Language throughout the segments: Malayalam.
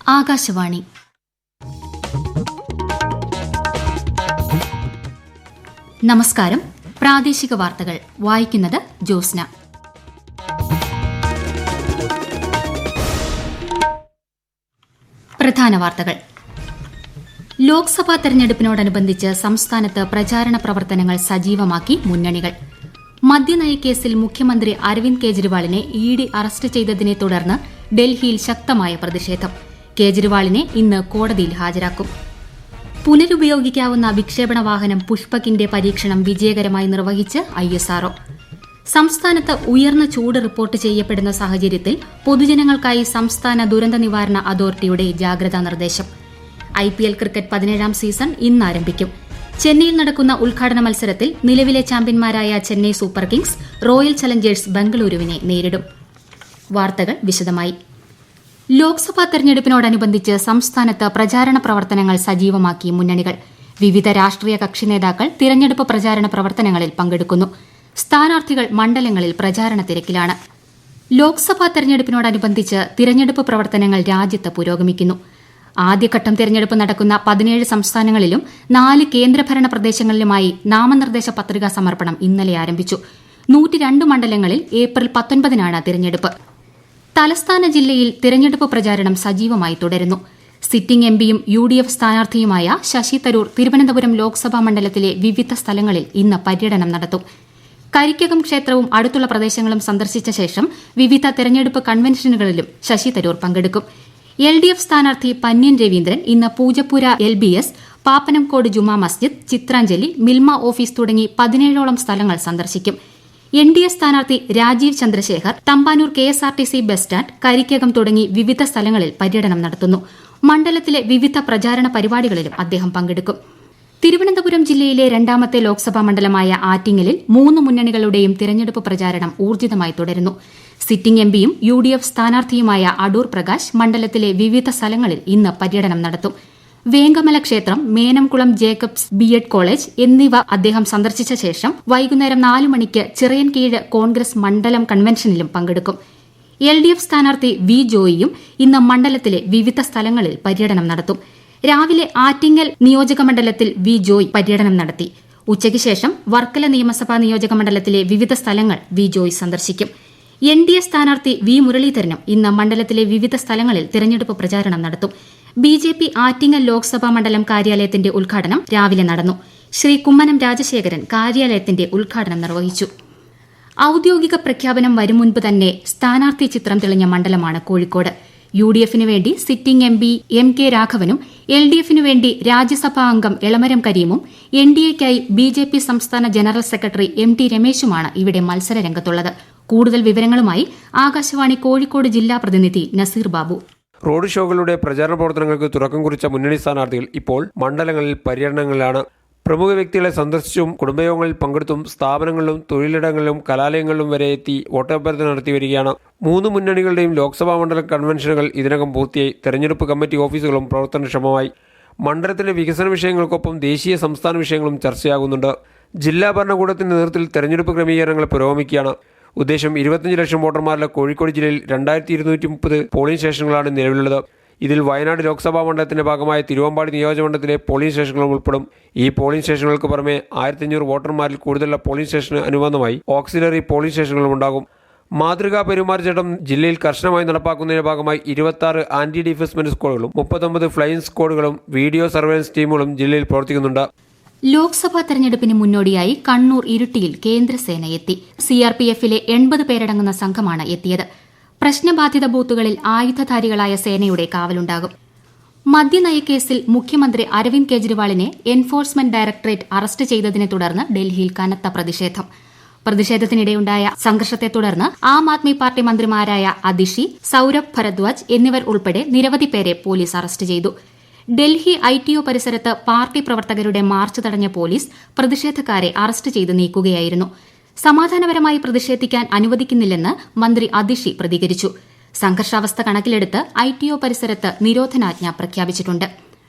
ആകാശവാണി. നമസ്കാരം. പ്രാദേശിക വാർത്തകൾ വായിക്കുന്നത് ജോസ്ന. പ്രധാന വാർത്തകൾ. ലോക്സഭാ തെരഞ്ഞെടുപ്പിനോടനുബന്ധിച്ച് സംസ്ഥാനത്ത് പ്രചാരണ പ്രവർത്തനങ്ങൾ സജീവമാക്കി മുന്നണികൾ. മദ്യനയക്കേസിൽ മുഖ്യമന്ത്രി അരവിന്ദ് കെജ്രിവാളിനെ ഇഡി അറസ്റ്റ് ചെയ്തതിനെ തുടർന്ന് ഡൽഹിയിൽ ശക്തമായ പ്രതിഷേധം. കേജ്രിവാളിനെ ഇന്ന് കോടതിയിൽ ഹാജരാക്കും. പുനരുപയോഗിക്കാവുന്ന വിക്ഷേപണ വാഹനം പുഷ്പകിന്റെ പരീക്ഷണം വിജയകരമായി നിർവഹിച്ച് ISRO. സംസ്ഥാനത്ത് ഉയർന്ന ചൂട് റിപ്പോർട്ട് ചെയ്യപ്പെടുന്ന സാഹചര്യത്തിൽ പൊതുജനങ്ങൾക്കായി സംസ്ഥാന ദുരന്ത നിവാരണ അതോറിറ്റിയുടെ ജാഗ്രതാ നിർദ്ദേശം. IPL ക്രിക്കറ്റ് 17ാം സീസൺ ഇന്ന് ആരംഭിക്കും. ചെന്നൈയിൽ നടക്കുന്ന ഉദ്ഘാടന മത്സരത്തിൽ നിലവിലെ ചാമ്പ്യന്മാരായ Chennai Super Kings Royal Challengers ബംഗളൂരുവിനെ നേരിടും. വാർത്തകൾ വിശദമായി. ലോക്സഭാ തെരഞ്ഞെടുപ്പിനോടനുബന്ധിച്ച് സംസ്ഥാനത്ത് പ്രചാരണ പ്രവർത്തനങ്ങൾ സജീവമാക്കി മുന്നണികൾ. വിവിധ രാഷ്ട്രീയ കക്ഷി നേതാക്കൾ തിരഞ്ഞെടുപ്പ് പ്രചാരണ പ്രവർത്തനങ്ങളിൽ പങ്കെടുക്കുന്നു. സ്ഥാനാർത്ഥികൾ മണ്ഡലങ്ങളിൽ പ്രചാരണ തിരക്കിലാണ്. ലോക്സഭാ തെരഞ്ഞെടുപ്പിനോടനുബന്ധിച്ച് തിരഞ്ഞെടുപ്പ് പ്രവർത്തനങ്ങൾ രാജ്യത്ത് പുരോഗമിക്കുന്നു. ആദ്യഘട്ടം തിരഞ്ഞെടുപ്പ് നടക്കുന്ന 17 സംസ്ഥാനങ്ങളിലും 4 കേന്ദ്രഭരണ പ്രദേശങ്ങളിലുമായി നാമനിർദ്ദേശ പത്രികാ സമർപ്പണം ഇന്നലെ ആരംഭിച്ചു. 102 മണ്ഡലങ്ങളിൽ ഏപ്രിൽ 19-നാണ് തിരഞ്ഞെടുപ്പ്. തലസ്ഥാന ജില്ലയിൽ തിരഞ്ഞെടുപ്പ് പ്രചാരണം സജീവമായി തുടരുന്നു. സിറ്റിംഗ് MPയും UDF സ്ഥാനാർത്ഥിയുമായ ശശി തരൂർ തിരുവനന്തപുരം ലോക്സഭാ മണ്ഡലത്തിലെ വിവിധ സ്ഥലങ്ങളിൽ ഇന്ന് പര്യടനം നടത്തും. കരിക്കകം ക്ഷേത്രവും അടുത്തുള്ള പ്രദേശങ്ങളും സന്ദർശിച്ച ശേഷം വിവിധ തെരഞ്ഞെടുപ്പ് കൺവെൻഷനുകളിലും ശശി തരൂർ പങ്കെടുക്കും. LDF സ്ഥാനാർത്ഥി പന്ന്യൻ രവീന്ദ്രൻ ഇന്ന് പൂജപ്പുര LBS, പാപ്പനംകോട് ജുമാ മസ്ജിദ്, ചിത്രാഞ്ജലി, മിൽമ ഓഫീസ് തുടങ്ങി 17ഓളം സ്ഥലങ്ങൾ സന്ദർശിക്കും. NDA സ്ഥാനാർത്ഥി Rajeev Chandrasekhar Thampanoor KSRTC bus stand, Karikkakam തുടങ്ങി വിവിധ സ്ഥലങ്ങളിൽ പര്യടനം നടത്തുന്നു. മണ്ഡലത്തിലെ വിവിധ പ്രചാരണ പരിപാടികളിലും അദ്ദേഹം പങ്കെടുക്കും. തിരുവനന്തപുരം ജില്ലയിലെ രണ്ടാമത്തെ ലോക്സഭാ മണ്ഡലമായ ആറ്റിങ്ങലിൽ 3 മുന്നണികളുടെയും തിരഞ്ഞെടുപ്പ് പ്രചാരണം ഊർജിതമായി തുടരുന്നു. സിറ്റിംഗ് MPയും UDF സ്ഥാനാർത്ഥിയുമായ അടൂർ പ്രകാശ് മണ്ഡലത്തിലെ വിവിധ സ്ഥലങ്ങളിൽ ഇന്ന് പര്യടനം നടത്തും. വേങ്കമല ക്ഷേത്രം, മേനംകുളം ജേക്കബ്സ് BEd കോളേജ് എന്നിവ അദ്ദേഹം സന്ദർശിച്ച ശേഷം വൈകുന്നേരം 4 മണിക്ക് ചിറയൻകീഴ് കോൺഗ്രസ് മണ്ഡലം കൺവെൻഷനിലും പങ്കെടുക്കും. LDF സ്ഥാനാർത്ഥി V ജോയിയും ഇന്ന് മണ്ഡലത്തിലെ വിവിധ സ്ഥലങ്ങളിൽ പര്യടനം നടത്തും. രാവിലെ ആറ്റിങ്ങൽ നിയോജക മണ്ഡലത്തിൽ V ജോയ് പര്യടനം നടത്തി. ഉച്ചയ്ക്ക് ശേഷം വർക്കല നിയമസഭാ നിയോജക മണ്ഡലത്തിലെ വിവിധ സ്ഥലങ്ങൾ V ജോയ് സന്ദർശിക്കും. NDA സ്ഥാനാർത്ഥി V മുരളീധരനും ഇന്ന് മണ്ഡലത്തിലെ വിവിധ സ്ഥലങ്ങളിൽ തിരഞ്ഞെടുപ്പ് പ്രചാരണം നടത്തും. BJP ആറ്റിങ്ങൽ ലോക്സഭാ മണ്ഡലം കാര്യാലയത്തിന്റെ ഉദ്ഘാടനം രാവിലെ നടന്നു. ശ്രീ കുമ്മനം രാജശേഖരൻ കാര്യാലയത്തിന്റെ ഉദ്ഘാടനം നിർവഹിച്ചു. ഔദ്യോഗിക പ്രഖ്യാപനം വരും മുൻപ് തന്നെ സ്ഥാനാർത്ഥി ചിത്രം തെളിഞ്ഞ മണ്ഡലമാണ് കോഴിക്കോട്. UDFിനു വേണ്ടി സിറ്റിംഗ് MP MK രാഘവനും LDFിനു വേണ്ടി രാജ്യസഭാ അംഗം എളമരം കരീമും NDAയ്ക്കായി BJP സംസ്ഥാന ജനറൽ സെക്രട്ടറി MT രമേശുമാണ് ഇവിടെ മത്സര രംഗത്തുള്ളത്. കൂടുതൽ വിവരങ്ങളുമായി ആകാശവാണി കോഴിക്കോട് ജില്ലാ പ്രതിനിധി നസീർ ബാബു. റോഡ് ഷോകളുടെ പ്രചാരണ പ്രവർത്തനങ്ങൾക്ക് തുടക്കം കുറിച്ച മുന്നണി സ്ഥാനാർത്ഥികൾ ഇപ്പോൾ മണ്ഡലങ്ങളിൽ പര്യടനങ്ങളിലാണ്. പ്രമുഖ വ്യക്തികളെ സന്ദർശിച്ചും കുടുംബയോഗങ്ങളിൽ പങ്കെടുത്തും സ്ഥാപനങ്ങളിലും തൊഴിലിടങ്ങളിലും കലാലയങ്ങളിലും വരെ എത്തി വോട്ടഭ്യർത്ഥന നടത്തി വരികയാണ്. 3 മുന്നണികളുടെയും ലോക്സഭാ മണ്ഡലം കൺവെൻഷനുകൾ ഇതിനകം പൂർത്തിയായി. തെരഞ്ഞെടുപ്പ് കമ്മിറ്റി ഓഫീസുകളും പ്രവർത്തനക്ഷമമായി. മണ്ഡലത്തിലെ വികസന വിഷയങ്ങൾക്കൊപ്പം ദേശീയ സംസ്ഥാന വിഷയങ്ങളും ചർച്ചയാകുന്നുണ്ട്. ജില്ലാ ഭരണകൂടത്തിന്റെ നേതൃത്വത്തിൽ തെരഞ്ഞെടുപ്പ് ക്രമീകരണങ്ങൾ പുരോഗമിക്കുകയാണ്. ഉദ്ദേശം 25 ലക്ഷം വോട്ടർമാരുള്ള കോഴിക്കോട് ജില്ലയിൽ 2230 പോളിംഗ് സ്റ്റേഷനുകളാണ് നിലവിലുള്ളത്. ഇതിൽ വയനാട് ലോക്സഭാ മണ്ഡലത്തിന്റെ ഭാഗമായ തിരുവമ്പാടി നിയോജകമണ്ഡലത്തിലെ പോളിംഗ് സ്റ്റേഷനുകളും ഉൾപ്പെടും. ഈ പോളിംഗ് സ്റ്റേഷനുകൾക്ക് പുറമെ 1500 വോട്ടർമാരിൽ കൂടുതലുള്ള പോളിംഗ് സ്റ്റേഷന് അനുബന്ധമായി ഓക്സിലറി പോളിംഗ് സ്റ്റേഷനുകളും ഉണ്ടാകും. മാതൃകാ പെരുമാറ്റച്ചട്ടം ജില്ലയിൽ കർശനമായി നടപ്പാക്കുന്നതിന്റെ ഭാഗമായി 26 ആന്റി ഡിഫേസ്മെന്റ് സ്ക്വാഡുകളും 39 ഫ്ലൈയിങ് സ്ക്വാഡുകളും വീഡിയോ സർവൈലൻസ് ടീമുകളും ജില്ലയിൽ പ്രവർത്തിക്കുന്നുണ്ട്. ലോക്സഭാ തെരഞ്ഞെടുപ്പിന് മുന്നോടിയായി കണ്ണൂർ ഇരിട്ടിയിൽ കേന്ദ്രസേന എത്തി. CRPFിലെ 80 പേരടങ്ങുന്ന സംഘമാണ് എത്തിയത്. പ്രശ്നബാധിത ബൂത്തുകളിൽ ആയുധധാരികളായ സേനയുടെ കാവലുണ്ടാകും. മദ്യനയക്കേസിൽ മുഖ്യമന്ത്രി അരവിന്ദ് കെജ്രിവാളിനെ എൻഫോഴ്സ്മെന്റ് ഡയറക്ടറേറ്റ് അറസ്റ്റ് ചെയ്തതിനെ തുടർന്ന് ഡൽഹിയിൽ കനത്ത പ്രതിഷേധം. പ്രതിഷേധത്തിനിടെയുണ്ടായ സംഘർഷത്തെ തുടർന്ന് ആം ആദ്മി പാർട്ടി മന്ത്രിമാരായ അതിഷി, സൌരഭ് ഭരദ്വാജ് എന്നിവർ ഉൾപ്പെടെ നിരവധി പേരെ പോലീസ് അറസ്റ്റ് ചെയ്തു. ഡൽഹി ITO പരിസരത്ത് പാർട്ടി പ്രവർത്തകരുടെ മാർച്ച് തടഞ്ഞ പോലീസ് പ്രതിഷേധക്കാരെ അറസ്റ്റ് ചെയ്ത് നീക്കുകയായിരുന്നു. സമാധാനപരമായി പ്രതിഷേധിക്കാൻ അനുവദിക്കുന്നില്ലെന്ന് മന്ത്രി അതിഷി പ്രതികരിച്ചു. സംഘർഷാവസ്ഥ കണക്കിലെടുത്ത് ITO പരിസരത്ത് നിരോധനാജ്ഞ പ്രഖ്യാപിച്ചിട്ടുണ്ട്.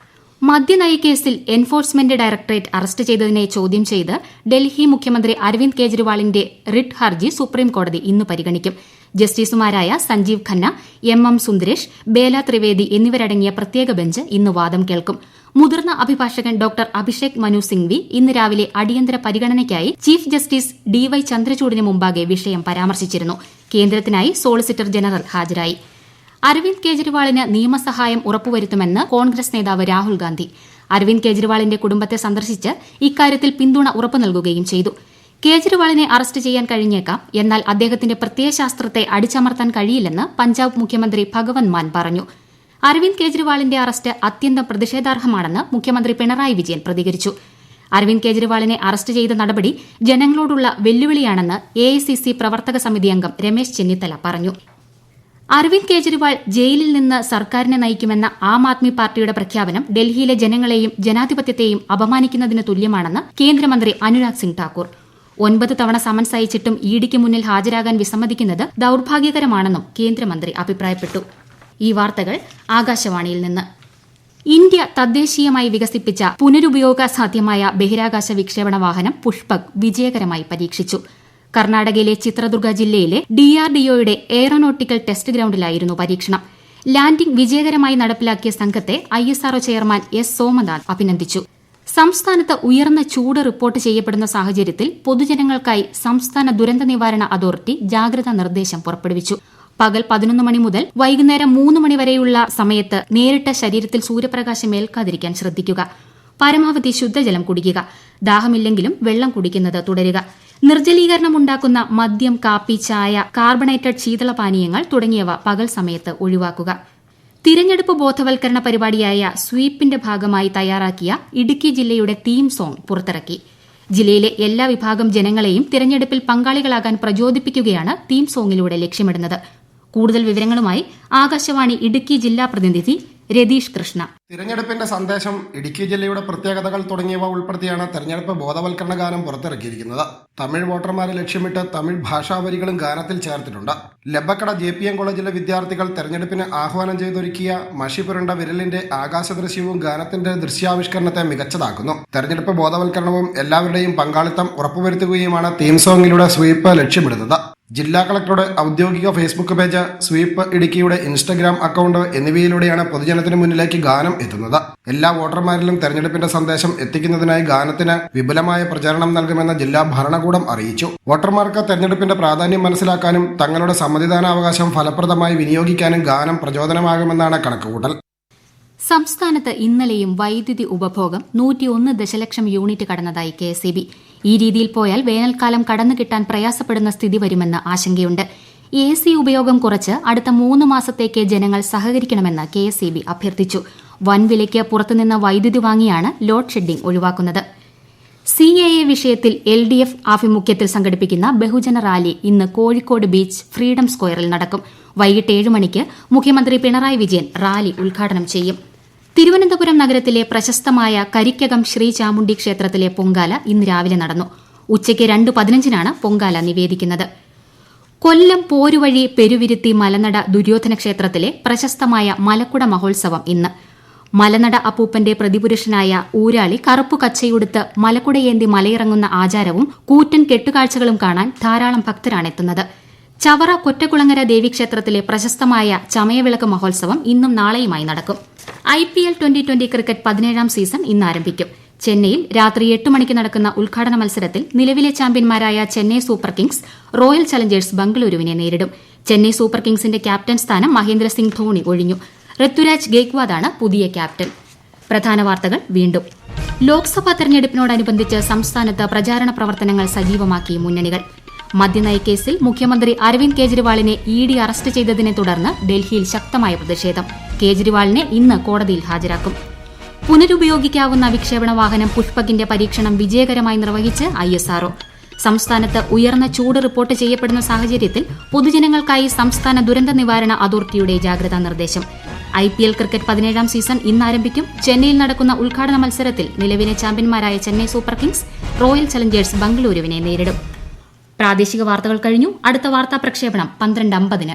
മദ്യനയക്കേസിൽ എൻഫോഴ്സ്മെന്റ് ഡയറക്ടറേറ്റ് അറസ്റ്റ് ചെയ്തതിനെ ചോദ്യം ചെയ്ത് ഡൽഹി മുഖ്യമന്ത്രി അരവിന്ദ് കെജ്രിവാളിന്റെ റിട്ട് ഹർജി സുപ്രീംകോടതി ഇന്ന് പരിഗണിക്കും. ജസ്റ്റിസുമാരായ സഞ്ജീവ് ഖന്ന, എം സുന്ദരേഷ്, ബേല ത്രിവേദി എന്നിവരടങ്ങിയ പ്രത്യേക ബെഞ്ച് ഇന്ന് വാദം കേൾക്കും. മുതിർന്ന അഭിഭാഷകൻ ഡോക്ടർ അഭിഷേക് മനു സിംഗ്വി ഇന്ന് രാവിലെ അടിയന്തര പരിഗണനയ്ക്കായി ചീഫ് ജസ്റ്റിസ് DY ചന്ദ്രചൂഡിന് മുമ്പാകെ വിഷയം പരാമർശിച്ചിരുന്നു. കേന്ദ്രത്തിനായി സോളിസിറ്റർ ജനറൽ ഹാജരായി. അരവിന്ദ് കെജ്രിവാളിന് നിയമസഹായം ഉറപ്പുവരുത്തുമെന്ന് കോൺഗ്രസ് നേതാവ് രാഹുൽ ഗാന്ധി. അരവിന്ദ് കെജ്രിവാളിന്റെ കുടുംബത്തെ സന്ദർശിച്ച് ഇക്കാര്യത്തിൽ പിന്തുണ ഉറപ്പു നൽകുകയും ചെയ്തു. കേജ്രിവാളിനെ അറസ്റ്റ് ചെയ്യാൻ കഴിഞ്ഞേക്കാം, എന്നാൽ അദ്ദേഹത്തിന്റെ പ്രത്യയശാസ്ത്രത്തെ അടിച്ചമർത്താൻ കഴിയില്ലെന്ന് പഞ്ചാബ് മുഖ്യമന്ത്രി ഭഗവന്ത് മാൻ പറഞ്ഞു. അരവിന്ദ് കെജ്രിവാളിന്റെ അറസ്റ്റ് അത്യന്തം പ്രതിഷേധാർഹമാണെന്ന് മുഖ്യമന്ത്രി പിണറായി വിജയൻ പ്രതികരിച്ചു. അരവിന്ദ് കെജ്രിവാളിനെ അറസ്റ്റ് ചെയ്ത നടപടി ജനങ്ങളോടുള്ള വെല്ലുവിളിയാണെന്ന് AICC പ്രവർത്തക സമിതി അംഗം രമേശ് ചെന്നിത്തല പറഞ്ഞു. അരവിന്ദ് കെജ്രിവാൾ ജയിലിൽ നിന്ന് സർക്കാരിനെ നയിക്കുമെന്ന ആം ആദ്മി പാർട്ടിയുടെ പ്രഖ്യാപനം ഡൽഹിയിലെ ജനങ്ങളെയും ജനാധിപത്യത്തെയും അപമാനിക്കുന്നതിന് തുല്യമാണെന്ന് കേന്ദ്രമന്ത്രി അനുരാഗ് സിംഗ് ഠാക്കൂർ. 9 തവണ സമൻസ് അയച്ചിട്ടും EDക്ക് മുന്നിൽ ഹാജരാകാൻ വിസമ്മതിക്കുന്നത് ദൌർഭാഗ്യകരമാണെന്നും കേന്ദ്രമന്ത്രി അഭിപ്രായപ്പെട്ടു. ഈ വാർത്തകൾ ആകാശവാണിയിൽ നിന്ന്. ഇന്ത്യ തദ്ദേശീയമായി വികസിപ്പിച്ച പുനരുപയോഗസാധ്യമായ ബഹിരാകാശ വിക്ഷേപണ വാഹനം പുഷ്പക് വിജയകരമായി പരീക്ഷിച്ചു. കർണാടകയിലെ ചിത്രദുർഗ ജില്ലയിലെ DRDOയുടെ എയറോനോട്ടിക്കൽ ടെസ്റ്റ് ഗ്രൌണ്ടിലായിരുന്നു പരീക്ഷണം. ലാൻഡിംഗ് വിജയകരമായി നടപ്പിലാക്കിയ സംഘത്തെ ISRO ചെയർമാൻ S. സോമനാഥ് അഭിനന്ദിച്ചു. സംസ്ഥാനത്ത് ഉയർന്ന ചൂട് റിപ്പോർട്ട് ചെയ്യപ്പെടുന്ന സാഹചര്യത്തിൽ പൊതുജനങ്ങൾക്കായി സംസ്ഥാന ദുരന്ത നിവാരണ അതോറിറ്റി ജാഗ്രതാ നിർദ്ദേശം പുറപ്പെടുവിച്ചു. പകൽ 11 മണി മുതൽ വൈകുന്നേരം 3 മണി വരെയുള്ള സമയത്ത് നേരിട്ട് ശരീരത്തിൽ സൂര്യപ്രകാശം ഏൽക്കാതിരിക്കാൻ ശ്രദ്ധിക്കുക. പരമാവധി ശുദ്ധജലം കുടിക്കുക. ദാഹമില്ലെങ്കിലും വെള്ളം കുടിക്കുന്നത് തുടരുക. നിർജ്ജലീകരണം ഉണ്ടാക്കുന്ന മദ്യം, കാപ്പി, ചായ, കാർബണേറ്റഡ് ശീതളപാനീയങ്ങൾ തുടങ്ങിയവ പകൽ സമയത്ത് ഒഴിവാക്കുക. തിരഞ്ഞെടുപ്പ് ബോധവൽക്കരണ പരിപാടിയായ സ്വീപ്പിന്റെ ഭാഗമായി തയ്യാറാക്കിയ ഇടുക്കി ജില്ലയുടെ തീം സോങ് പുറത്തിറക്കി. ജില്ലയിലെ എല്ലാ വിഭാഗം ജനങ്ങളെയും തിരഞ്ഞെടുപ്പിൽ പങ്കാളികളാകാൻ പ്രചോദിപ്പിക്കുകയാണ് തീം സോങ്ങിലൂടെ ലക്ഷ്യമിടുന്നത്. കൂടുതൽ വിവരങ്ങളുമായി ആകാശവാണി ഇടുക്കി ജില്ലാ പ്രതിനിധി രതീഷ് കൃഷ്ണ. തിരഞ്ഞെടുപ്പിന്റെ സന്ദേശം, ഇടുക്കി ജില്ലയുടെ പ്രത്യേകതകൾ തുടങ്ങിയവ ഉൾപ്പെടുത്തിയാണ് തെരഞ്ഞെടുപ്പ് ബോധവൽക്കരണ ഗാനം പുറത്തിറക്കിയിരിക്കുന്നത്. തമിഴ് വോട്ടർമാരെ ലക്ഷ്യമിട്ട് തമിഴ് ഭാഷാവരികളും ഗാനത്തിൽ ചേർത്തിട്ടുണ്ട്. ലബ്ബക്കട JPM കോളേജിലെ വിദ്യാർത്ഥികൾ തെരഞ്ഞെടുപ്പിന് ആഹ്വാനം ചെയ്തൊരുക്കിയ മഷി പുരണ്ട വിരലിന്റെ ആകാശദൃശ്യവും ഗാനത്തിന്റെ ദൃശ്യാവിഷ്കരണത്തെ മികച്ചതാക്കുന്നു. തെരഞ്ഞെടുപ്പ് ബോധവൽക്കരണവും എല്ലാവരുടെയും പങ്കാളിത്തം ഉറപ്പുവരുത്തുകയുമാണ് തീം സോങ്ങിലൂടെ സ്വീപ്പ് ലക്ഷ്യമിടുന്നത്. ജില്ലാ കളക്ടറുടെ ഔദ്യോഗിക ഫേസ്ബുക്ക് പേജ്, സ്വീപ്പ് ഇടുക്കിയുടെ ഇൻസ്റ്റഗ്രാം അക്കൗണ്ട് എന്നിവയിലൂടെയാണ് പൊതുജനത്തിന് മുന്നിലേക്ക് ഗാനം എത്തുന്നത്. എല്ലാ വോട്ടർമാരിലും തെരഞ്ഞെടുപ്പിന്റെ സന്ദേശം എത്തിക്കുന്നതിനായി ഗാനത്തിന് വിപുലമായ പ്രചാരണം നൽകുമെന്ന് ജില്ലാ ഭരണകൂടം അറിയിച്ചു. വോട്ടർമാർക്ക് തെരഞ്ഞെടുപ്പിന്റെ പ്രാധാന്യം മനസ്സിലാക്കാനും തങ്ങളുടെ സമ്മതിദാനാവകാശം ഫലപ്രദമായി വിനിയോഗിക്കാനും ഗാനം പ്രചോദനമാകുമെന്നാണ് കണക്കുകൂട്ടൽ. സംസ്ഥാനത്ത് ഇന്നലെയും വൈദ്യുതി ഉപഭോഗം 101 ദശലക്ഷം യൂണിറ്റ് കടന്നതായി KSEB. ഈ രീതിയിൽ പോയാൽ വേനൽക്കാലം കടന്നുകിട്ടാൻ പ്രയാസപ്പെടുന്ന സ്ഥിതി വരുമെന്ന് ആശങ്കയുണ്ട്. AC ഉപയോഗം കുറച്ച് അടുത്ത 3 മാസത്തേക്ക് ജനങ്ങൾ സഹകരിക്കണമെന്ന് KSEB അഭ്യർത്ഥിച്ചു. വൻവിലയ്ക്ക് പുറത്തുനിന്ന് വൈദ്യുതി വാങ്ങിയാണ് ലോഡ് ഷെഡിംഗ് ഒഴിവാക്കുന്നത്. CAA വിഷയത്തിൽ LDF ആഭിമുഖ്യത്തിൽ സംഘടിപ്പിക്കുന്ന ബഹുജന റാലി ഇന്ന് കോഴിക്കോട് ബീച്ച് ഫ്രീഡം സ്ക്വയറിൽ നടക്കും. വൈകിട്ട് 7 മണിക്ക് മുഖ്യമന്ത്രി പിണറായി വിജയൻ റാലി ഉദ്ഘാടനം ചെയ്യും. തിരുവനന്തപുരം നഗരത്തിലെ പ്രശസ്തമായ കരിക്കകം ശ്രീ ചാമുണ്ഡി ക്ഷേത്രത്തിലെ പൊങ്കാല ഇന്ന് രാവിലെ നടന്നു. ഉച്ചയ്ക്ക് 2:15 പൊങ്കാല നിവേദിക്കുന്നത്. കൊല്ലം പോരുവഴി പെരുവിരുത്തി മലനട ദുര്യോധന ക്ഷേത്രത്തിലെ പ്രശസ്തമായ മലക്കുട മഹോത്സവം ഇന്ന്. മലനട അപ്പൂപ്പന്റെ പ്രതിപുരുഷനായ ഊരാളി കറുപ്പു കച്ചയുടുത്ത് മലക്കുടയേന്തി മലയിറങ്ങുന്ന ആചാരവും കൂറ്റൻ കെട്ടുകാഴ്ചകളും കാണാൻ ധാരാളം ഭക്തരാണെത്തുന്നത്. ചവറ കൊറ്റക്കുളങ്ങര ദേവീക്ഷേത്രത്തിലെ പ്രശസ്തമായ ചമയവിളക്ക് മഹോത്സവം ഇന്നും നാളെയുമായി നടക്കും. IPL 2020 ക്രിക്കറ്റ് 17ാം സീസൺ ഇന്ന് ആരംഭിക്കും. ചെന്നൈയിൽ രാത്രി 8 മണിക്ക് നടക്കുന്ന ഉദ്ഘാടന മത്സരത്തിൽ നിലവിലെ ചാമ്പ്യന്മാരായ Chennai Super Kings Royal Challengers ബംഗളൂരുവിനെ നേരിടും. ചെന്നൈ സൂപ്പർ കിങ്സിന്റെ ക്യാപ്റ്റൻ സ്ഥാനം മഹേന്ദ്രസിംഗ് ധോണി ഒഴിഞ്ഞു. ഋതുരാജ് ഗേക്വാദാണ് പുതിയ ക്യാപ്റ്റൻ. പ്രധാന വാർത്തകൾ വീണ്ടും. ലോക്സഭാ തെരഞ്ഞെടുപ്പിനോടനുബന്ധിച്ച് സംസ്ഥാനത്ത് പ്രചാരണ പ്രവർത്തനങ്ങൾ സജീവമാക്കി മുന്നണികൾ. മദ്യനയക്കേസിൽ മുഖ്യമന്ത്രി അരവിന്ദ് കെജ്രിവാളിനെ ED അറസ്റ്റ് ചെയ്തതിനെ തുടർന്ന് ഡൽഹിയിൽ ശക്തമായ പ്രതിഷേധം. കേജ്രിവാളിനെ ഇന്ന് കോടതിയിൽ ഹാജരാക്കും. പുനരുപയോഗിക്കാവുന്ന വിക്ഷേപണ വാഹനം പുഷ്പകിന്റെ പരീക്ഷണം വിജയകരമായി നിർവഹിച്ച് ISRO. സംസ്ഥാനത്ത് ഉയർന്ന ചൂട് റിപ്പോർട്ട് ചെയ്യപ്പെടുന്ന സാഹചര്യത്തിൽ പൊതുജനങ്ങൾക്കായി സംസ്ഥാന ദുരന്ത നിവാരണ അതോറിറ്റിയുടെ ജാഗ്രതാ നിർദ്ദേശം. IPL ക്രിക്കറ്റ് 17ാം സീസൺ ഇന്ന് ആരംഭിക്കും. ചെന്നൈയിൽ നടക്കുന്ന ഉദ്ഘാടന മത്സരത്തിൽ നിലവിലെ ചാമ്പ്യന്മാരായ Chennai Super Kings Royal Challengers ബംഗളൂരുവിനെ നേരിടും. പ്രാദേശിക വാർത്തകൾ കഴിഞ്ഞു. അടുത്ത വാർത്താ പ്രക്ഷേപണം 12:50.